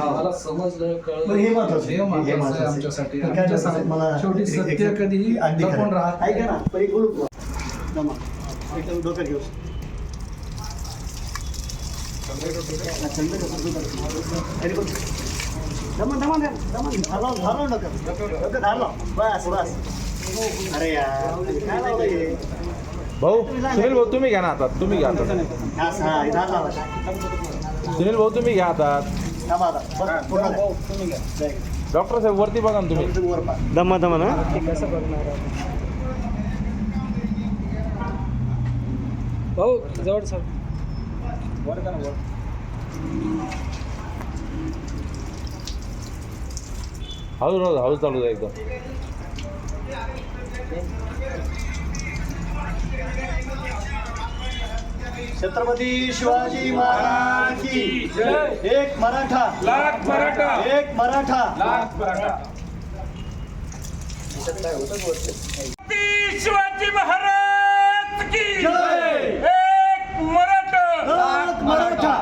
मला समजलं कळलं हे महत्त्वाचं हे महत्त्वाचं आहे आमच्यासाठी. शेवटी सत्य कधीही लपून राहत ऐका ना एकदम डोक्यात घेऊ बस बस. अरे यार काय लावलं हे भाऊ सुनील भाऊ तुम्ही घ्या ना हातात, तुम्ही घ्या हातात. सुनील भाऊ तुम्ही घ्या हातात. डॉक्टर साहेब वरती बघा ना तुम्ही. दमा दमा ना भाऊ जवळ सर वर का वर. हळू चालू द्या एकदम. छत्रपती शिवाजी महाराज की जय. एक मराठा लाख मराठा, एक मराठा लाख मराठा. शिवाजी महाराज की जय. एक मराठा, लाख मराठा.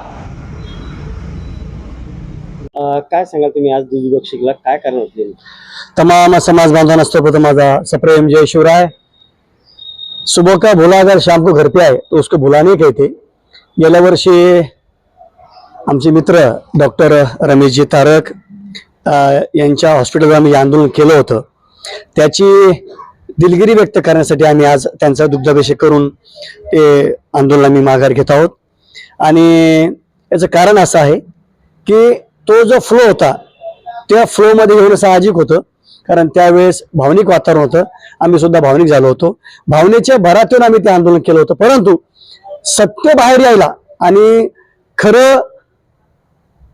काय सांगाल तुम्ही आज दूध बक्षीला काय कारण होते? तमाम समाज बांधवांना सर्वप्रथम माझा सप्रेम जय शिवराय. सुबह का भुला अगर शाम को घर पे आए तो उसको भुलाने कहते. गेल्या वर्षी आमचे मित्र डॉक्टर रमेशजी तारक यांच्या हॉस्पिटलवर आम्ही आंदोलन केलं होतं. त्याची दिलगिरी व्यक्त करण्यासाठी आम्ही आज त्यांचा दुग्धाभिषेक करून ते आंदोलन आम्ही माघार घेत आहोत. आणि याचं कारण असं आहे की तो जो फ्लो होता त्या फ्लोमध्ये घेणं साहजिक होतं, कारण त्यावेळेस भावनिक वातावरण होतं. आम्ही सुद्धा भावनिक झालो होतो. भावनेच्या भरातून आम्ही ते आंदोलन केलं होतं. परंतु सत्य बाहेर यायला आणि खरं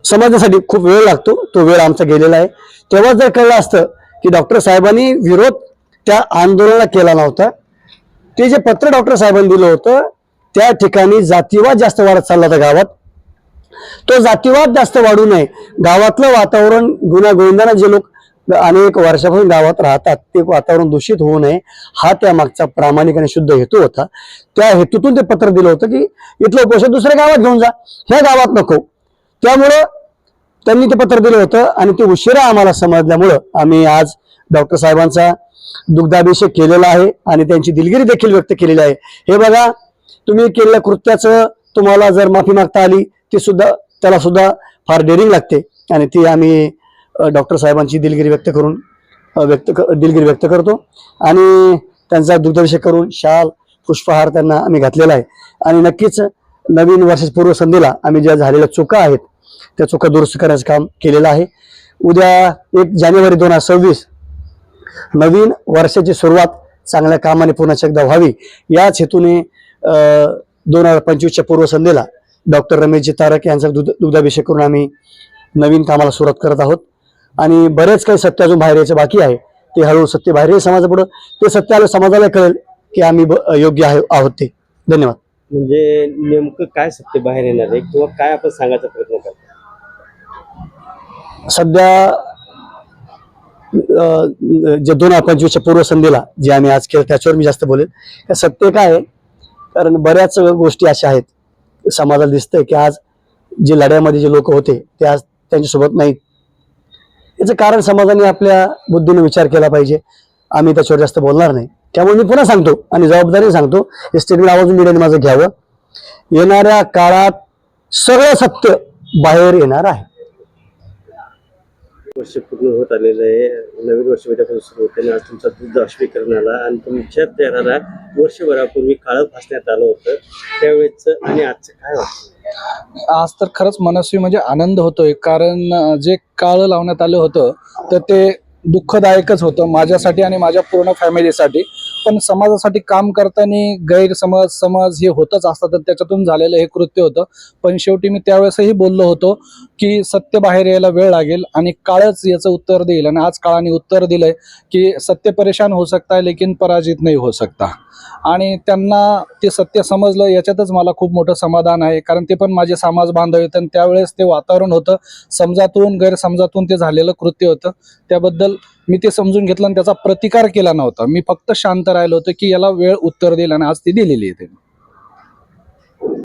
समजण्यासाठी खूप वेळ लागतो. तो वेळ आमचा गेलेला आहे. तेव्हा जर कळलं असतं की डॉक्टर साहेबांनी विरोध त्या आंदोलनाला केला नव्हता, ते जे पत्र डॉक्टर साहेबांनी दिलं होतं त्या ठिकाणी जातीवाद जास्त वाढत चालला होता गावात. तो जातीवाद जास्त वाढू नये, गावातलं वातावरण गुण्यागोविंदाने जे लोक अनेक वर्षापासून गावात राहतात ते वातावरण दूषित होऊ नये, हा त्या मागचा प्रामाणिक आणि शुद्ध हेतू होता. त्या हेतूतून ते पत्र दिलं होतं की इथलं उपोषण दुसऱ्या गावात घेऊन जा, ह्या गावात नको. त्यामुळं त्यांनी ते पत्र दिलं होतं आणि ते उशिरा आम्हाला समजल्यामुळं आम्ही आज डॉक्टर साहेबांचा दुग्धाभिषेक केलेला आहे आणि त्यांची दिलगिरी देखील व्यक्त केलेली आहे. हे बघा, तुम्ही केलेल्या कृत्याचं तुम्हाला जर माफी मागता आली ती सुद्धा त्याला सुद्धा फार डेअरिंग लागते आणि ती आम्ही डॉक्टर साहेबांची दिलगिरी व्यक्त करतो आणि त्यांचा दुग्धाभिषेक करून शाल पुष्पहार त्यांना आम्ही घातलेला आहे. आणि नक्कीच नवीन वर्षाच्या पूर्वसंध्येला आम्ही ज्या झालेल्या चुका आहेत त्या चुका दुरुस्त करायचं काम केलेलं आहे. उद्या 1 जानेवारी 2026 नवीन वर्षाची सुरुवात चांगल्या कामाने पुन्हा एकदा व्हावी याच हेतूने 2025च्या पूर्वसंध्येला डॉक्टर रमेशजी तारक यांचा दुग्धाभिषेक करून आम्ही नवीन कामाला सुरुवात करत आहोत. आणि बरेच काही सत्य अजून बाहेर यायचं बाकी आहे. ते हळूहळू सत्य बाहेर येईल समाजापुढं. ते सत्य आलं समाजाला कळेल की आम्ही योग्य आहोत ते. धन्यवाद. म्हणजे नेमकं काय सत्य बाहेर येणार आहे किंवा काय आपण सांगायचा प्रयत्न करतो? सध्या जे 2025च्या पूर्वसंध्येला जे आम्ही आज केलं त्याच्यावर मी जास्त बोलेल. सत्य काय आहे, कारण बऱ्याच गोष्टी अशा आहेत समाजाला दिसतंय की आज जे लढ्यामध्ये जे लोक होते ते आज त्यांच्यासोबत नाहीत. याचं कारण समाजाने आपल्या बुद्धीने विचार केला पाहिजे. आम्ही त्याच्यावर जास्त बोलणार नाही. त्यामुळे मी पुन्हा सांगतो आणि जबाबदारीने सांगतो, हे स्टेटमेंट आवाज मीडियाने माझं घ्यावं. येणाऱ्या काळात सगळं सत्य बाहेर येणार आहे. वर्ष पूर्ण होत आलेलं आहे. नवीन वर्ष उद्यापासून सुरू होते. आज तुमचा दुग्धाभिषेक करण्याला आणि तुमच्या चेहऱ्याला वर्षभरापूर्वी काळं फासण्यात आलं होतं त्यावेळेचं आणि आजचं काय वाटतं? आज तर खरंच मनस्वी म्हणजे आनंद होतोय, कारण जे काळं लावण्यात आलं होतं तर ते दुःखदायकच होतं माझ्यासाठी आणि माझ्या पूर्ण फॅमिलीसाठी. पण समाजासाठी काम करताना गैरसमज समज हे होतच असतात, तर त्याच्यातून झालेलं हे कृत्य होतं. पण शेवटी मी त्यावेळेसही बोललो होतो की सत्य बाहेर यायला वेळ लागेल आणि काळच याचं उत्तर देईल. आणि आज काळाने उत्तर दिलंय की सत्य परेशान हो सकता है लेकिन पराजित नाही हो सकता. आणि त्यांना ते सत्य समजलं याच्यातच मला खूप मोठं समाधान आहे, कारण ते पण माझे समाज बांधव आहेत आणि त्यावेळेस ते वातावरण होतं समजातून गैरसमजातून ते झालेलं कृत्य होतं. त्याबद्दल मी ते समजून घेतलं आणि त्याचा प्रतिकार केला नव्हता. मी फक्त शांत राहिलो होतो की याला वेळ उत्तर देईल आणि आज ती दिलेली आहे.